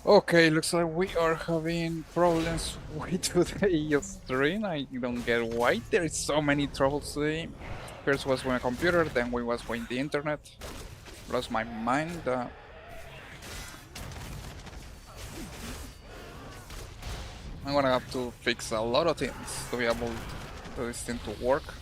Okay, looks like we are having problems with today's stream. I don't get why there is so many troubles today. First was with my computer, then we was with the internet. Lost my mind. I'm gonna have to fix a lot of things to be able to this thing to work.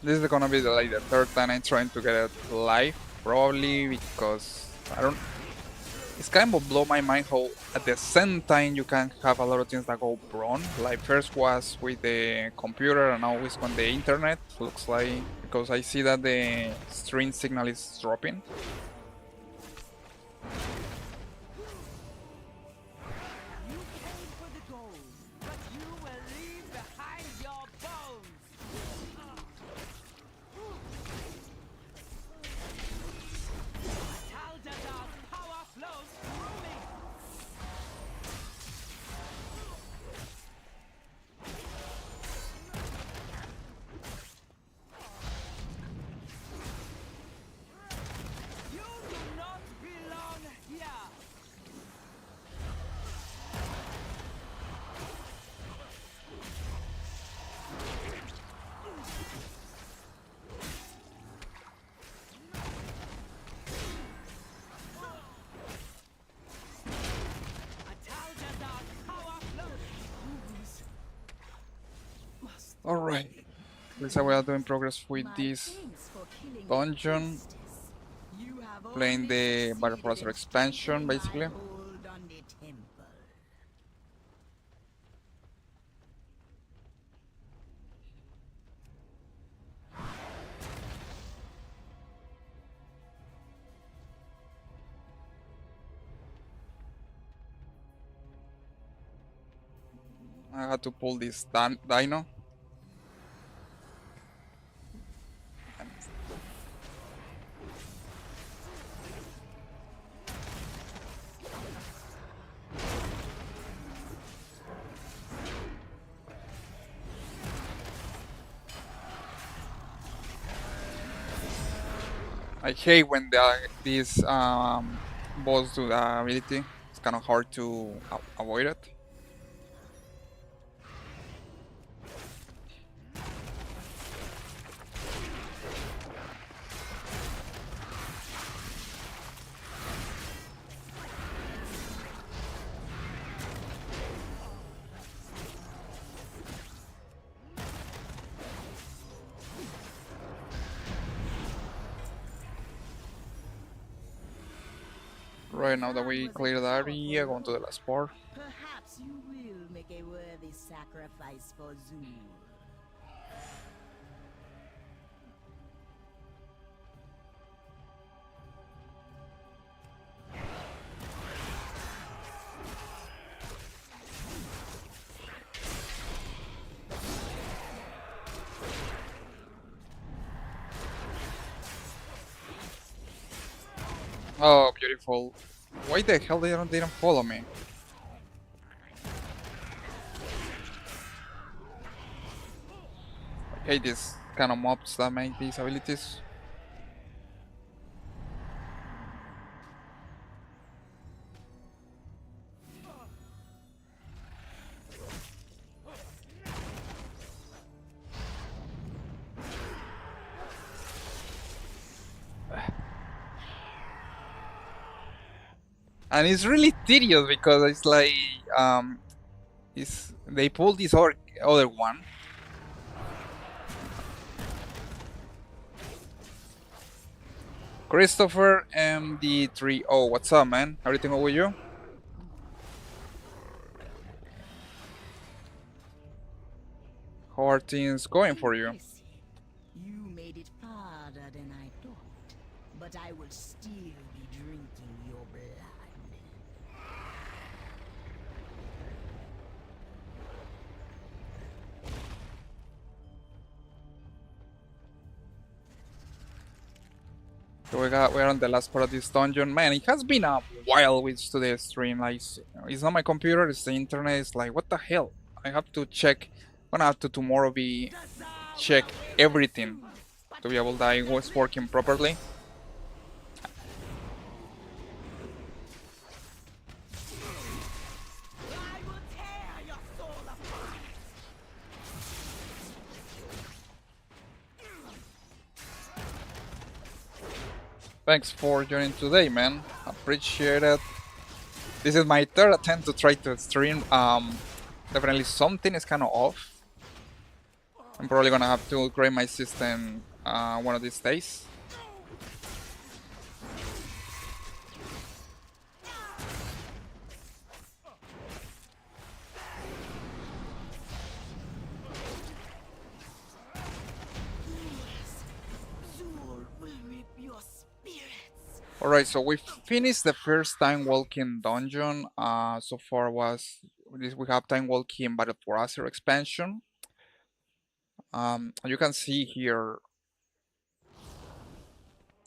This is gonna be like the third time I'm trying to get it live, probably because I don't. It's kind of blow my mind how at the same time you can have a lot of things that go wrong. Like first was with the computer and now it's on the internet. Looks like because I see that the stream signal is dropping. Alright, looks like we are doing progress with this dungeon. Playing the Battle Browser expansion basically. I had to pull this dino. I hate when these boss do the ability. It's kind of hard to avoid it. Right now that we clear the area, going to the last part. Perhaps you will make a worthy sacrifice for Zoo. Oh, beautiful. Why the hell they didn't follow me? I hate these kind of mobs that make these abilities. And it's really tedious because it's like they pull this other one. Christopher MD30, what's up, man? Everything over you? How are things going for you? Impressive. You made it farther than I thought, but I will still be drinking your blood. So we're on the last part of this dungeon. Man, it has been a while with today's stream. Like, it's not my computer, it's the internet. It's like, what the hell? I have to check. I'm gonna have to tomorrow be check everything to be able that it was working properly. I will tear your soul apart. Thanks for joining today, man. Appreciate it. This is my third attempt to try to stream. Definitely something is kind of off. I'm probably gonna have to upgrade my system one of these days. Soul will rip your spirits. Alright, so we finished the first time walking dungeon. So far was this we have time walking Battle for Azeroth expansion. You can see here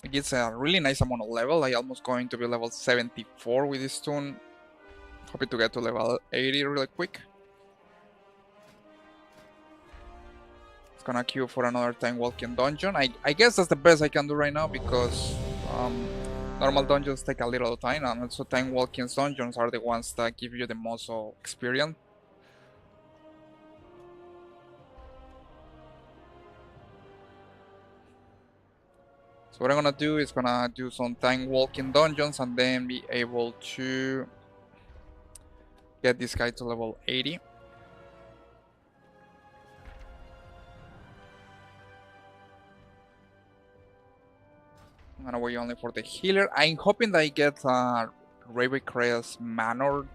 it gets a really nice amount of level. I almost going to be level 74 with this tune. Hoping to get to level 80 really quick. It's gonna queue for another time walking dungeon. I guess that's the best I can do right now because normal dungeons take a little time, and also time walking dungeons are the ones that give you the most experience. So what I'm gonna do is gonna do some time walking dungeons and then be able to get this guy to level 80. I'm gonna wait only for the healer. I'm hoping that I get Ravencrest Manor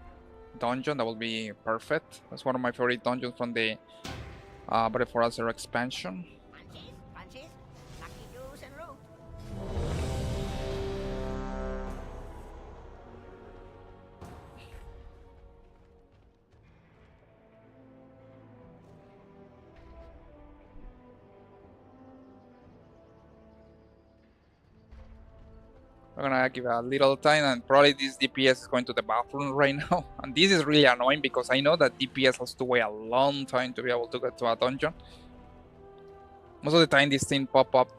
dungeon. That will be perfect. That's one of my favorite dungeons from the Battle for Azeroth expansion. Punches, lucky juice and root. I'm gonna give a little time, and probably this DPS is going to the bathroom right now. And this is really annoying because I know that DPS has to wait a long time to be able to get to a dungeon. Most of the time, this thing pop up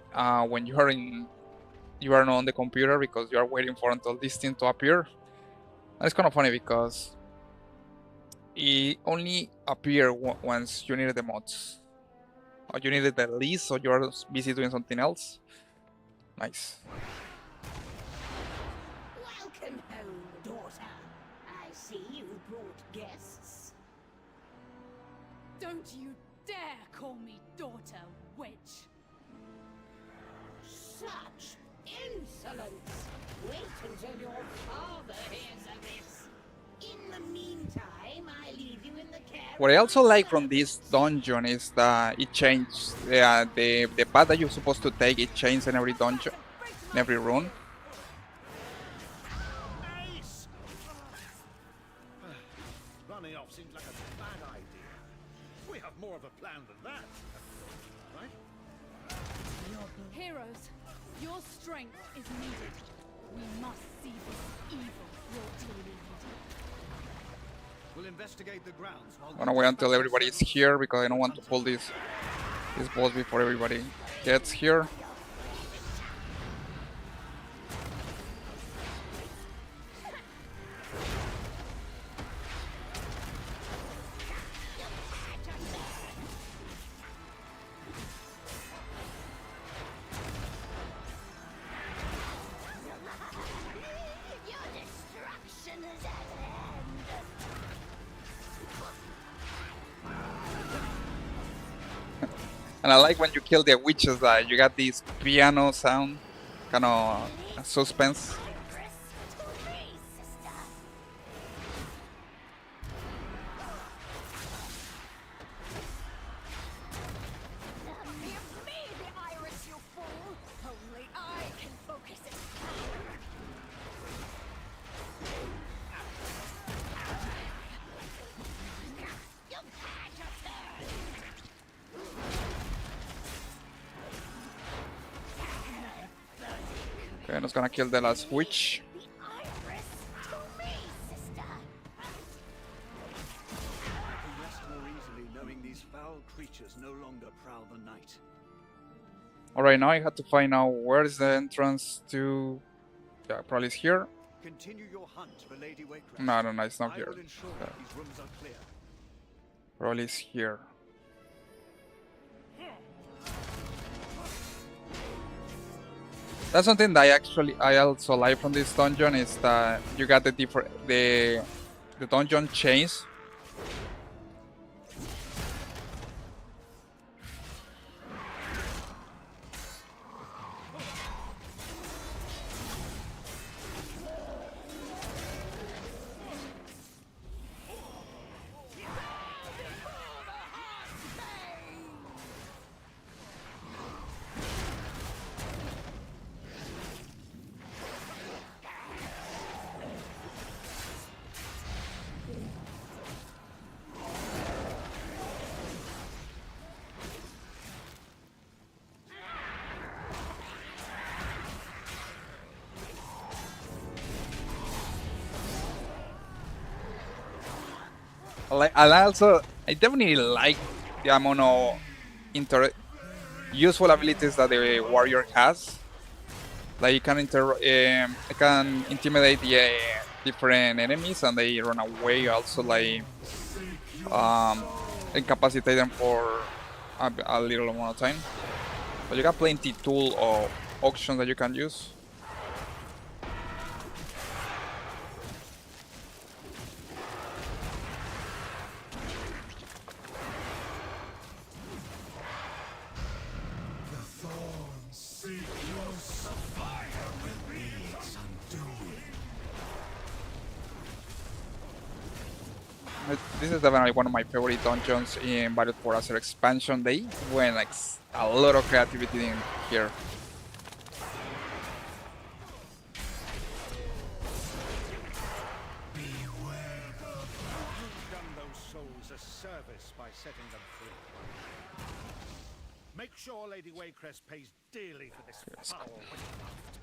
when you are not on the computer because you are waiting for until this thing to appear. And it's kind of funny because it only appears once you need the mods, or you need it the least, or you're busy doing something else. Nice. Welcome home, daughter. I see you brought guests. Don't you dare call me daughter, witch! Such insolence! Wait until your father hears of this. In the meantime, I leave you in the care. What I also like from this dungeon is that it changed the path that you're supposed to take. It changed in every dungeon, in every rune. Running off seems like a bad idea. We have more of a plan than that. Right? Heroes, your strength is needed. We must see this evil brought to an end. We'll investigate the grounds while I'm gonna wait until everybody is here because I don't want to pull this boss before everybody gets here. Your destruction is at hand. And I like when you kill the witches that you got this piano sound, kind of suspense. Then it's gonna kill the last witch. The iris to me, sister. I can rest more easily knowing these foul creatures no longer prowl the night. Alright, now I had to find out where is the entrance to. Yeah, probably it's here. Continue your hunt for Lady Warcraft. No, it's not I here. will ensure that these rooms are clear. Probably it's here. That's something that I also like from this dungeon is that you got the dungeon chains. I definitely like the amount of useful abilities that the warrior has. Like you can intimidate the different enemies and they run away. Also, like incapacitate them for a little amount of time. But you got plenty tool or options that you can use. This is definitely one of my favorite dungeons in Battle for Azeroth expansion day, when like a lot of creativity in here. You've done those souls a service by setting them free. Make sure Lady Warcraft pays dearly for this foul witchcraft.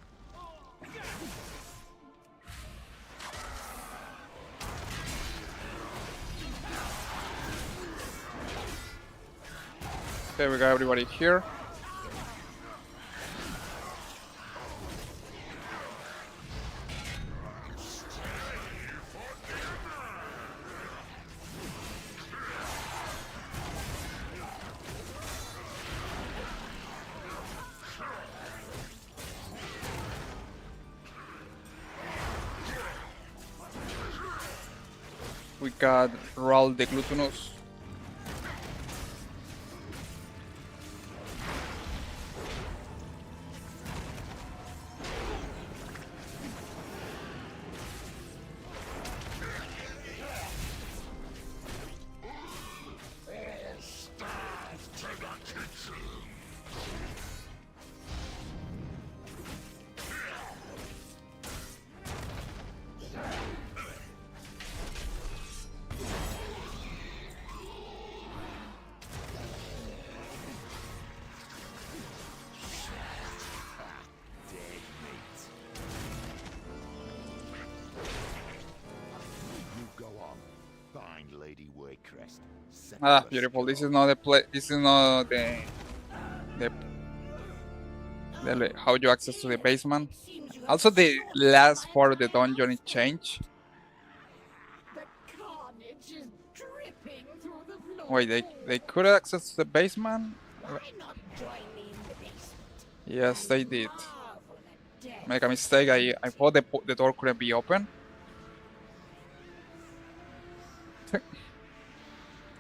Okay, we got everybody here. We got Ral the Glutinous. Ah, beautiful. This is not the play. This is not the how you access to the basement. Also, the last part of the dungeon is changed. The carnage is dripping through the floor. Wait, they could access to the basement? Why not join me in the basement? Yes, they did. Marvel at death. Make a mistake. I thought the door couldn't be open.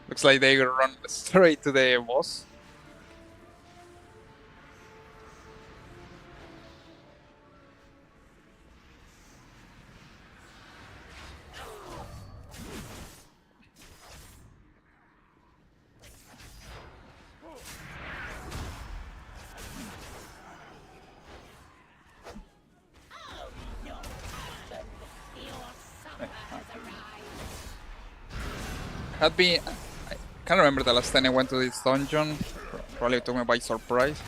Looks like they run straight to the boss. Had been. I can't remember the last time I went to this dungeon. Probably took me by surprise.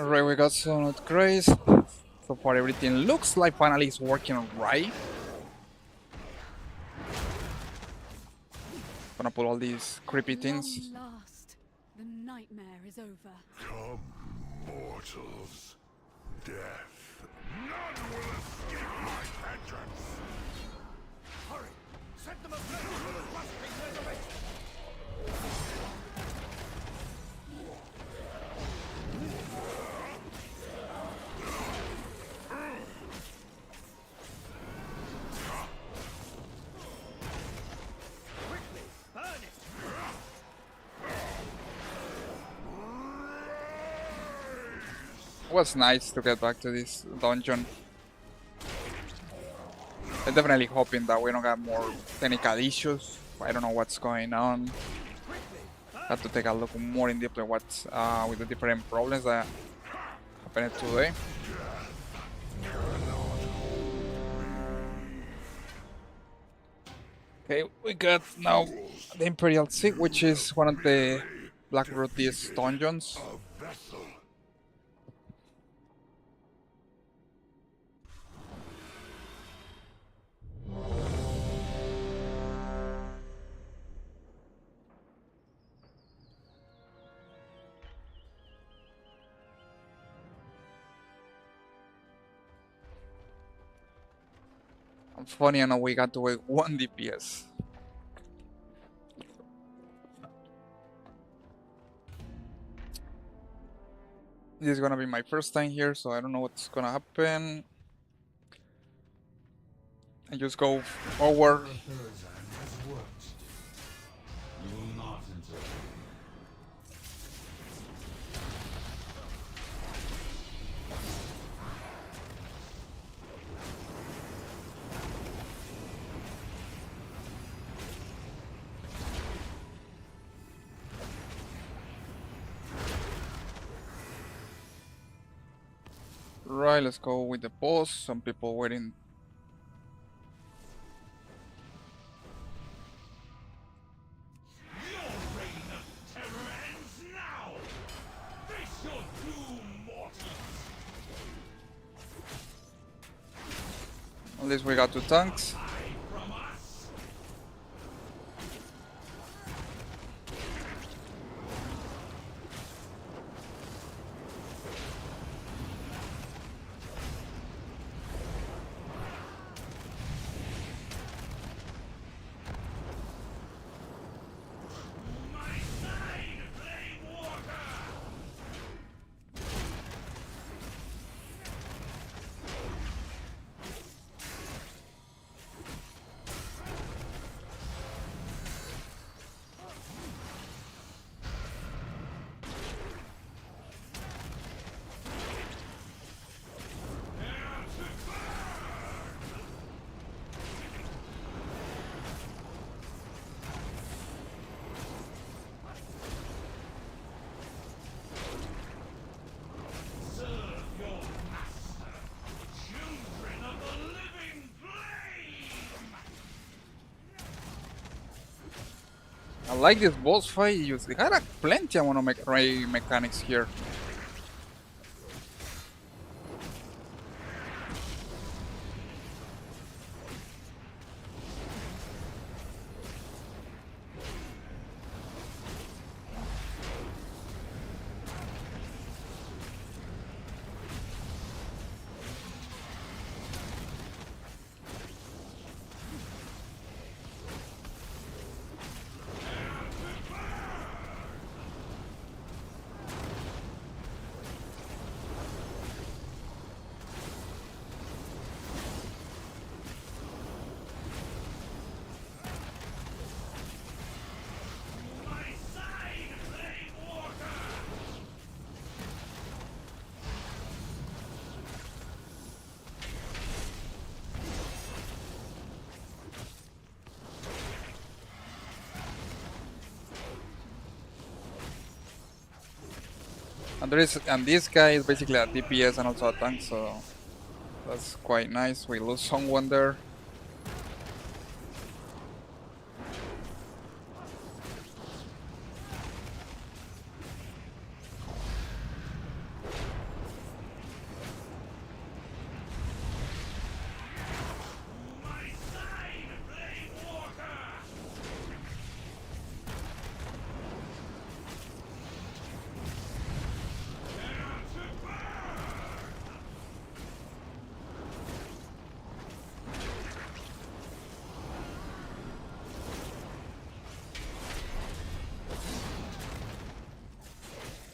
Alright, we got some upgrades. So far everything looks like finally it's working right. Gonna put all these creepy At things. long last, the nightmare is over. Come, mortals. Death. None will escape my vengeance. Hurry! Set them ablaze with a rusting resurrection! Quickly, burn it! It was nice to get back to this dungeon. I'm definitely hoping that we don't got more technical issues. I don't know what's going on. Have to take a look more in depth at what's with the different problems that happened today. Okay, we got now the Imperial Sea, which is one of the Black Root's dungeons. A vessel. And funny enough, we got to wait 1 DPS. This is gonna be my first time here, so I don't know what's gonna happen. I just go forward. Right, let's go with the boss. Some people waiting. Your reign of terror ends now. Face your doom, mortals. At least we got 2 tanks. Hide from us. My side, Flame Walker. Serve your master, children of the living flame! I like this boss fight. They got plenty of ray mechanics here. My side, Flame Walker! And this guy is basically a DPS and also a tank, so that's quite nice. We lose someone there.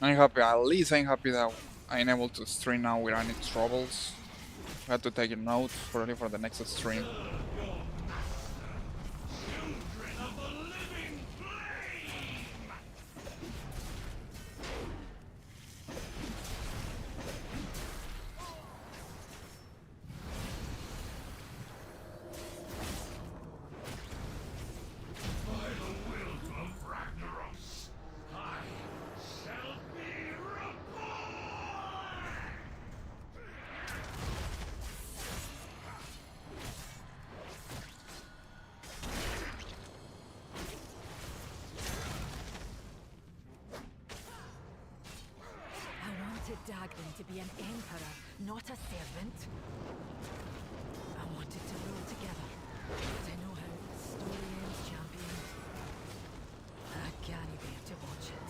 I'm happy, at least I'm happy that I'm able to stream now without any troubles. I had to take a note for the next stream. Children of the living flame! By the will of Ragnaros, I shall be reborn! I wanted Dagden to be an emperor, not a servant. I wanted to rule together, but I know how the story ends, champion. I can't bear to watch it.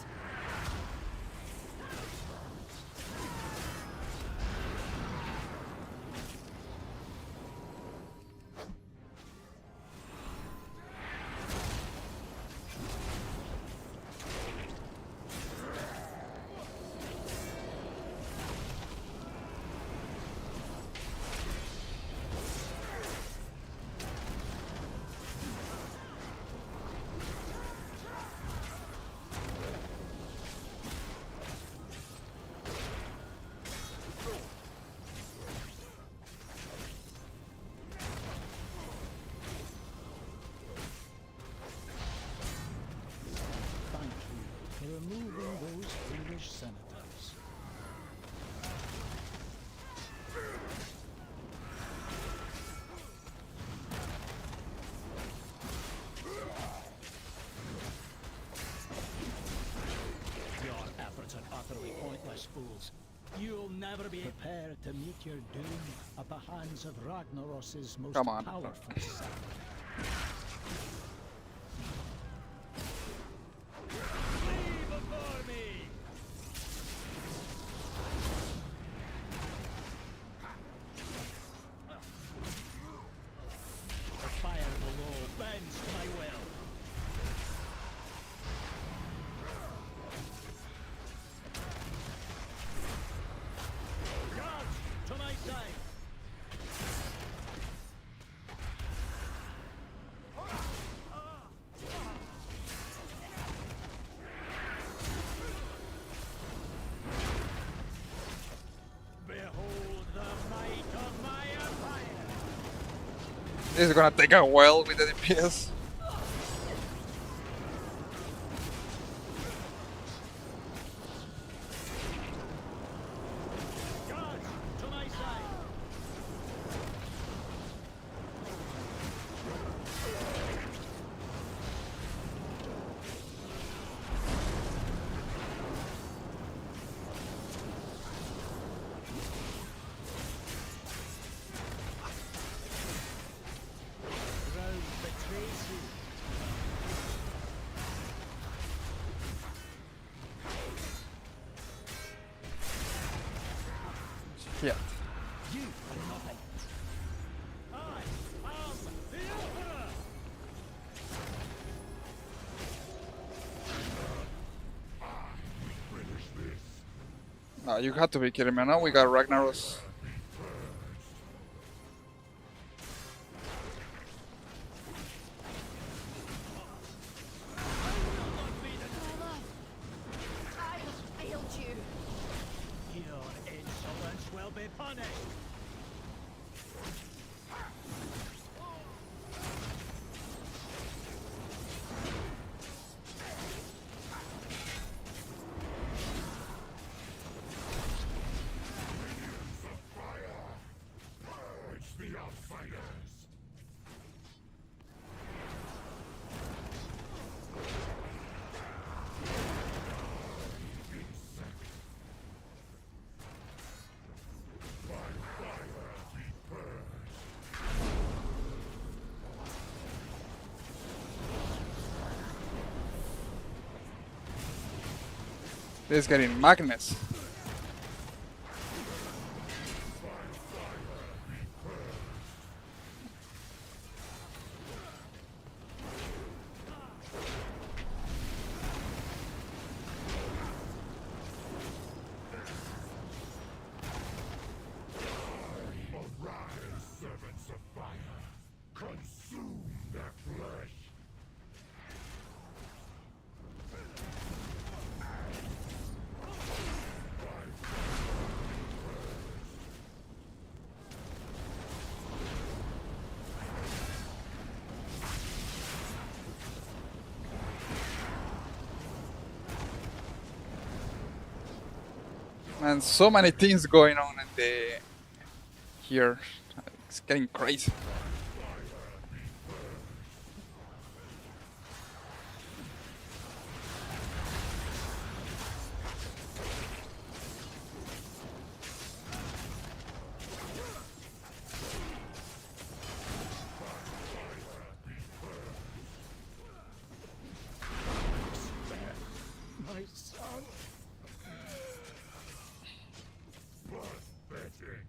Thank you for removing those foolish senators. Your efforts are utterly pointless, fools. You'll never be prepared to meet your doom at the hands of Ragnaros's most Come on. powerful son. Flee before me! The fire below bends to my will. Guards, to my side! Behold the might of my empire! This is gonna take a while with the DPS. Guards, to my side! Rome betrays you. Yeah. You are nothing. I am the Emperor! You had to be kidding me. Now we got Ragnaros. I have failed you. Your insolence will be punished. Purge the outsiders! This is getting Magnus. And so many things going on in the here. It's getting crazy. My son. Pathetic.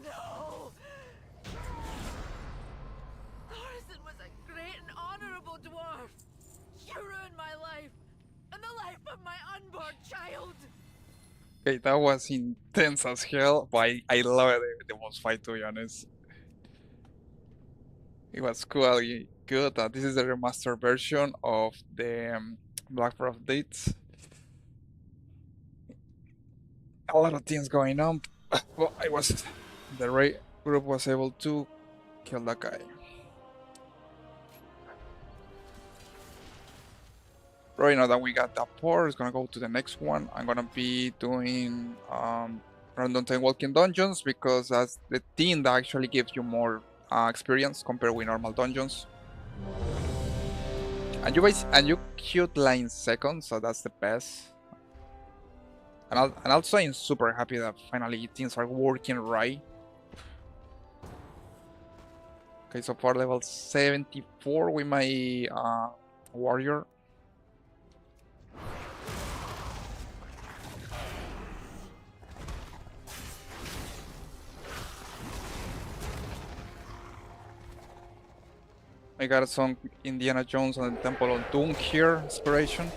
No! Thorson was a great and honorable dwarf. You ruined my life and the life of my unborn child. Okay, that was intense as hell, but I loved the boss fight, to be honest. It was cool, good. This is the remastered version of the Blackfrost Dates. A lot of things going on. Well, the raid group was able to kill that guy. Right now that we got that part, it's gonna go to the next one. I'm gonna be doing random time walking dungeons because that's the thing that actually gives you more experience compared with normal dungeons. And you queued like in seconds, so that's the best. And also I'm super happy that finally things are working right. Okay, so far level 74 with my warrior. I got some Indiana Jones and the Temple of Doom here, inspiration.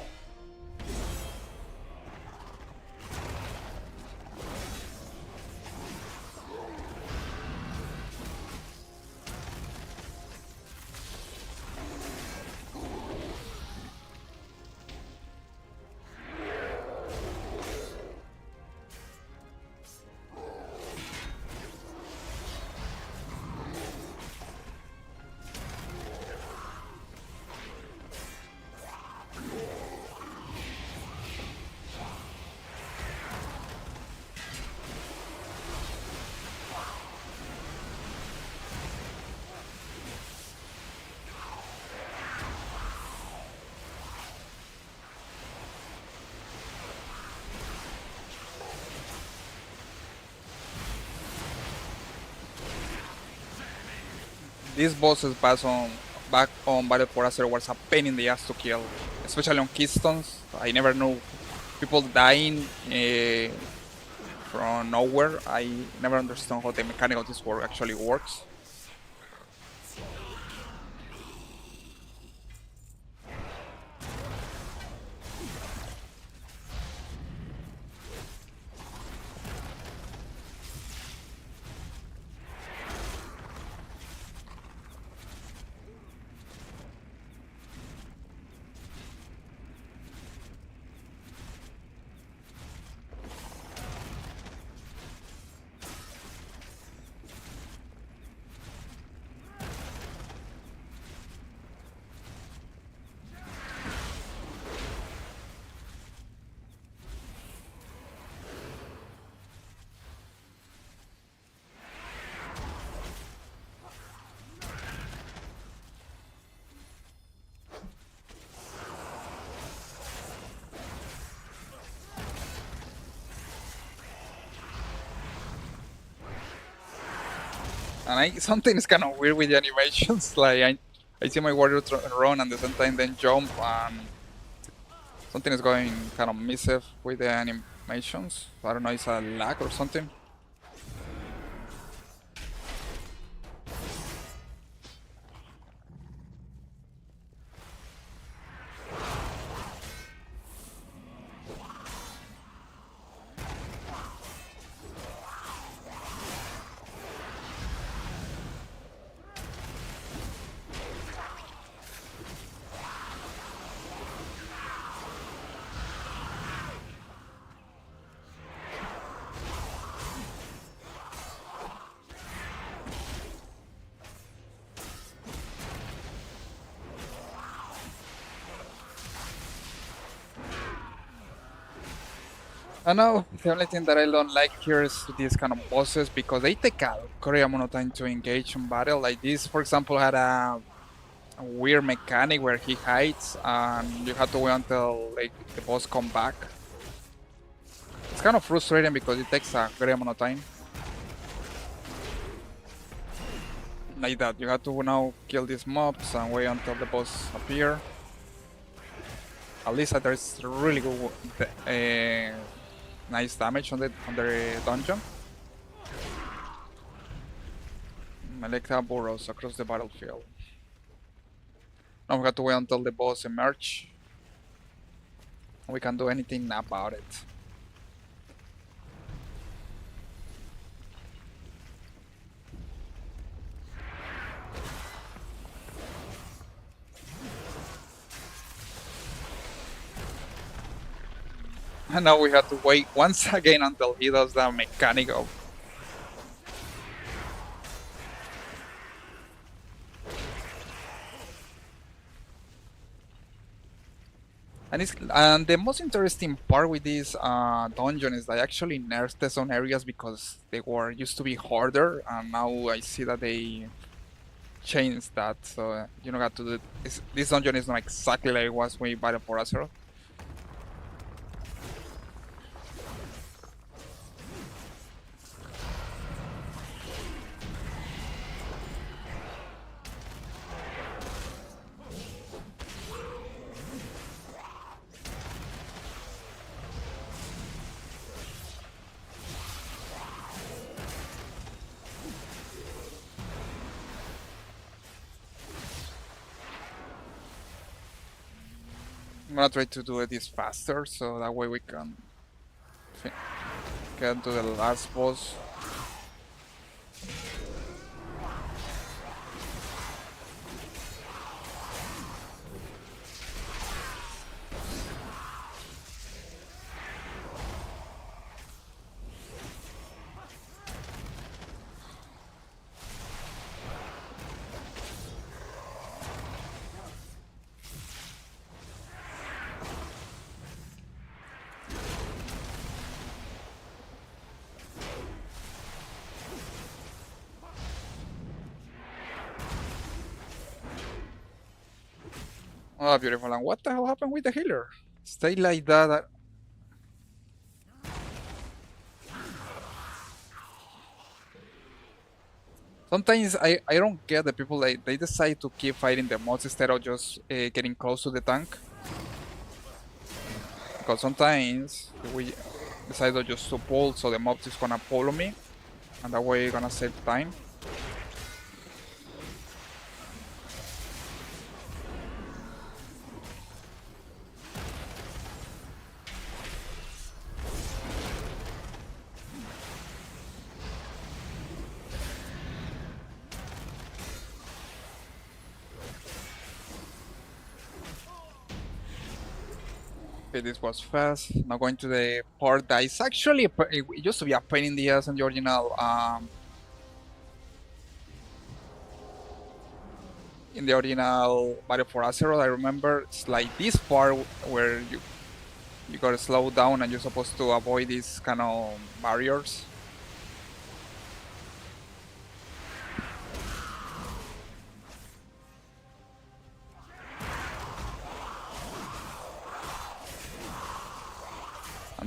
These bosses back on Battle for Azeroth was a pain in the ass to kill, especially on Keystones. I never knew people dying from nowhere. I never understand how the mechanic of this work actually works. And something is kind of weird with the animations. Like I see my warrior run and at the same time then jump, and something is going kind of missive with the animations. I don't know, it's a lag or something. I know the only thing that I don't like here is these kind of bosses because they take a great amount of time to engage in battle. Like this, for example, had a weird mechanic where he hides and you have to wait until like the boss come back. It's kind of frustrating because it takes a great amount of time. Like that, you have to now kill these mobs and wait until the boss appear. At least there's really good, nice damage on the dungeon. Meleka burrows across the battlefield. Now we have to wait until the boss emerge. We can't do anything about it. And now we have to wait once again until he does the mechanic of. And the most interesting part with this dungeon is that I actually nerfed some areas because they were used to be harder, and now I see that they changed that. So you don't have to do this dungeon is not exactly like it was when you battle for Azeroth. I'm gonna try to do this faster so that way we can get to the last boss. Oh, beautiful. And what the hell happened with the healer? Stay like that. Sometimes I don't get the people like they decide to keep fighting the mods instead of just getting close to the tank. Because sometimes we decide to just to pull, so the mob is gonna follow me, and that way you're gonna save time. Okay, this was fast. Now going to the part that is actually it used to be a pain in the ass in the original Battle for Azeroth. I remember it's like this part where you gotta slow down and you're supposed to avoid these kind of barriers.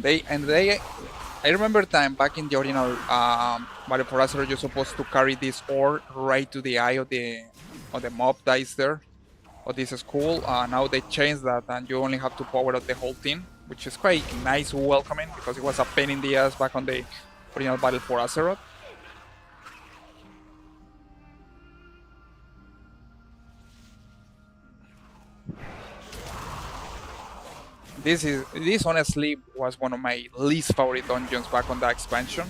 I remember time back in the original Battle for Azeroth, you're supposed to carry this ore right to the eye of the mob that is there. Oh, this is cool. Now they changed that, and you only have to power up the whole team, which is quite nice, welcoming, because it was a pain in the ass back on the original Battle for Azeroth. This honestly was one of my least favorite dungeons back on the expansion.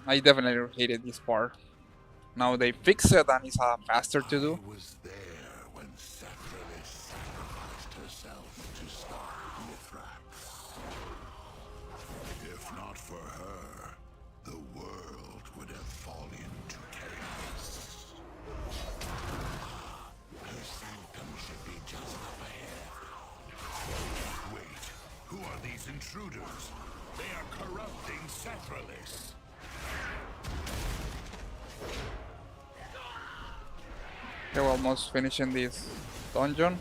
I definitely hated this part. Now they fix it and it's faster to do. I was there when Satralis sacrificed herself to stop Mithrax. If not for her, the world would have fallen to chaos. Her sanctum should be just up ahead. Wait, who are these intruders? They are corrupting Satralis. Okay, we're almost finishing this dungeon.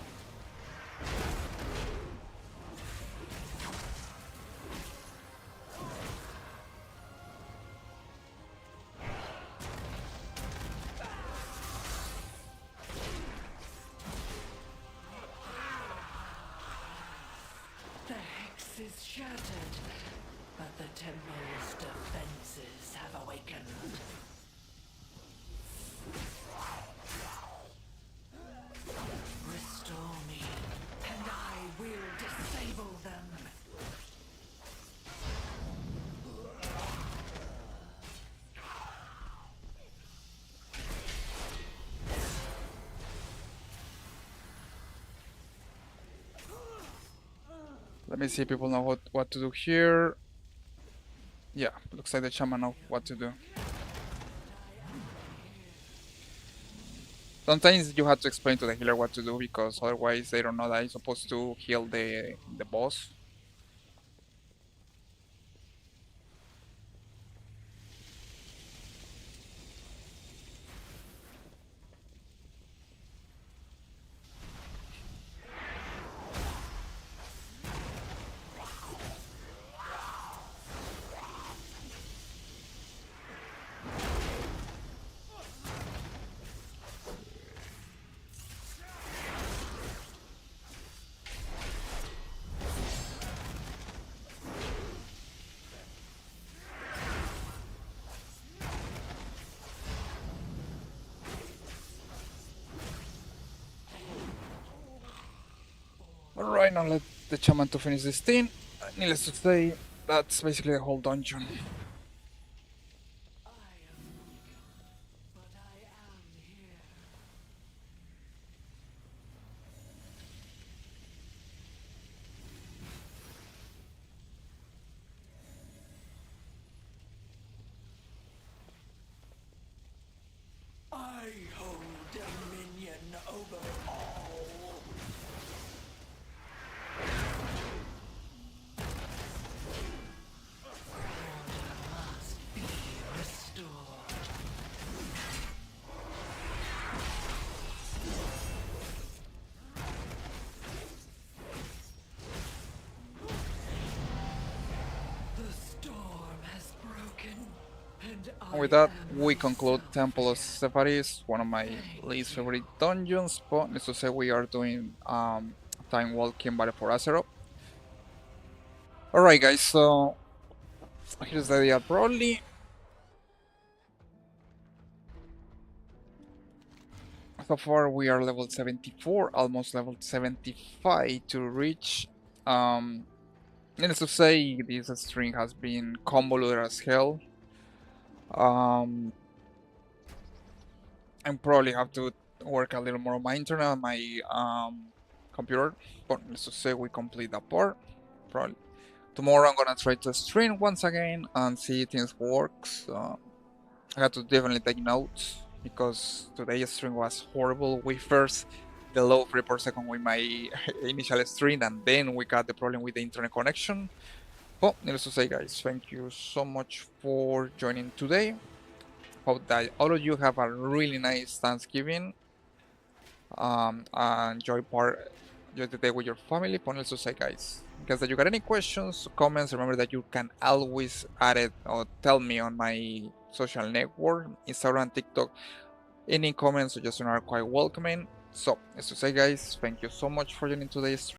The hex is shattered, but the temple's defenses have awakened. Restore me, and I will disable them. Let me see if people know what to do here. Yeah, looks like the shaman know what to do. Sometimes you have to explain to the healer what to do because otherwise they don't know that you're supposed to heal the boss. Alright, now let the shaman to finish this thing. Needless to say, that's basically the whole dungeon. I hold dominion over all. Order must be restored. The storm has broken, and And with that, we conclude Temple of Sepharis, one of my least favorite dungeons, but needs to say we are doing time walking battle for Azeroth. Alright guys, so here's the idea. Probably so far we are level 74, almost level 75 to reach. Needless to say, this string has been convoluted as hell. I probably have to work a little more on my internet, on my computer. But let's just say we complete that part. Probably tomorrow I'm gonna try to stream once again and see if things works. I had to definitely take notes because today's stream was horrible. We first the low frame per second with my initial stream, and then we got the problem with the internet connection. But needless to say, guys, thank you so much for joining today. Hope that all of you have a really nice Thanksgiving. And enjoy the day with your family. But needless to say, guys, in case that you got any questions, comments, remember that you can always add it or tell me on my social network, Instagram, TikTok. Any comments or suggestions are quite welcoming. So, as to say, guys, thank you so much for joining today's stream.